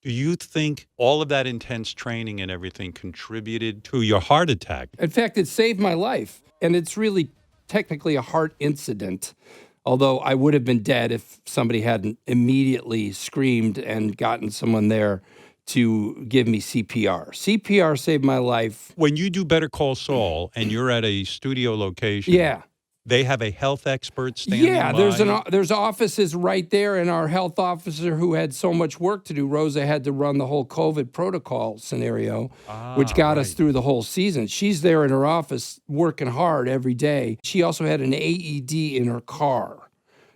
Do you think all of that intense training and everything contributed to your heart attack? In fact, it saved my life. And it's really technically a heart incident, although I would have been dead if somebody hadn't immediately screamed and gotten someone there to give me CPR. CPR saved my life. When you do Better Call Saul and you're at a studio location, Yeah. they have a health expert standing Yeah, by? there's offices right there, and our health officer who had so much work to do, Rosa, had to run the whole COVID protocol scenario, which got us through the whole season. She's there in her office working hard every day. She also had an AED in her car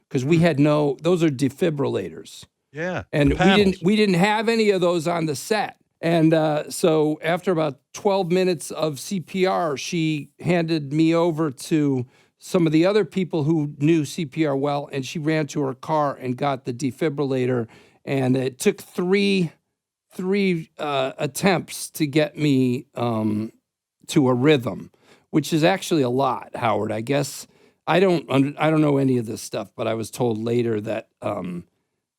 because we had those are defibrillators. Yeah, And the we didn't have any of those on the set. And so after about 12 minutes of CPR, she handed me over to some of the other people who knew CPR well, and she ran to her car and got the defibrillator. And it took three attempts to get me to a rhythm, which is actually a lot, Howard. I guess I don't know any of this stuff, but I was told later that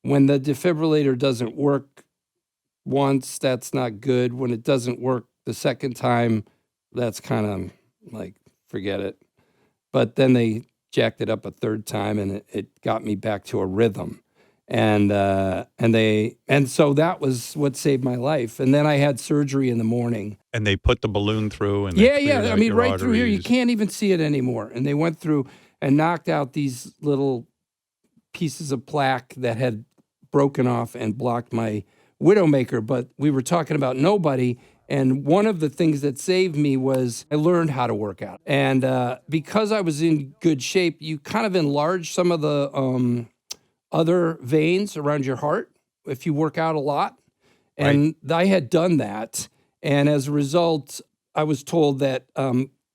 when the defibrillator doesn't work once, that's not good. When it doesn't work the second time, that's kind of like, forget it. But then they jacked it up a third time, and it got me back to a rhythm. And so that was what saved my life. And then I had surgery in the morning. And they put the balloon through and Yeah. I mean, right through here, you can't even see it anymore. And they went through and knocked out these little pieces of plaque that had broken off and blocked my Widowmaker. But we were talking about nobody. And one of the things that saved me was I learned how to work out. And because I was in good shape, you kind of enlarge some of the other veins around your heart if you work out a lot. And I had done that. And as a result, I was told that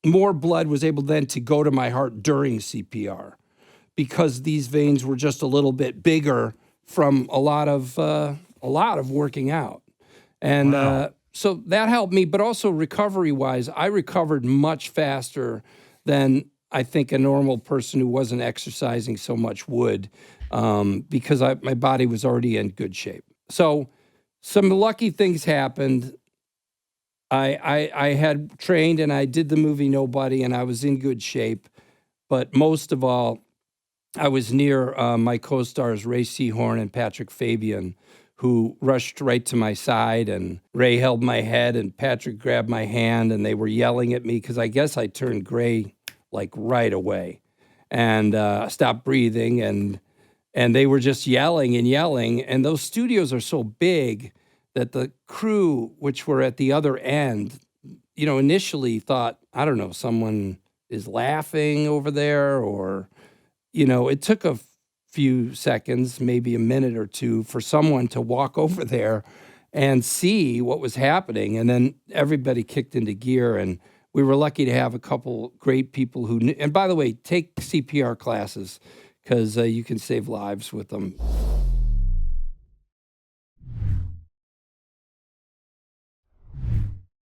more blood was able then to go to my heart during CPR because these veins were just a little bit bigger from a lot of working out. And so that helped me, but also recovery-wise, I recovered much faster than I think a normal person who wasn't exercising so much would, because my body was already in good shape. So some lucky things happened. I had trained and I did the movie Nobody, and I was in good shape. But most of all, I was near my co-stars Ray Seahorn and Patrick Fabian, who rushed right to my side, and Ray held my head and Patrick grabbed my hand, and they were yelling at me because I guess I turned gray like right away and stopped breathing, and they were just yelling and yelling. And those studios are so big that the crew, which were at the other end, initially thought, I don't know, someone is laughing over there, or, it took a few seconds, maybe a minute or two, for someone to walk over there and see what was happening. And then everybody kicked into gear, and we were lucky to have a couple great people who knew. And by the way, take CPR classes because you can save lives with them.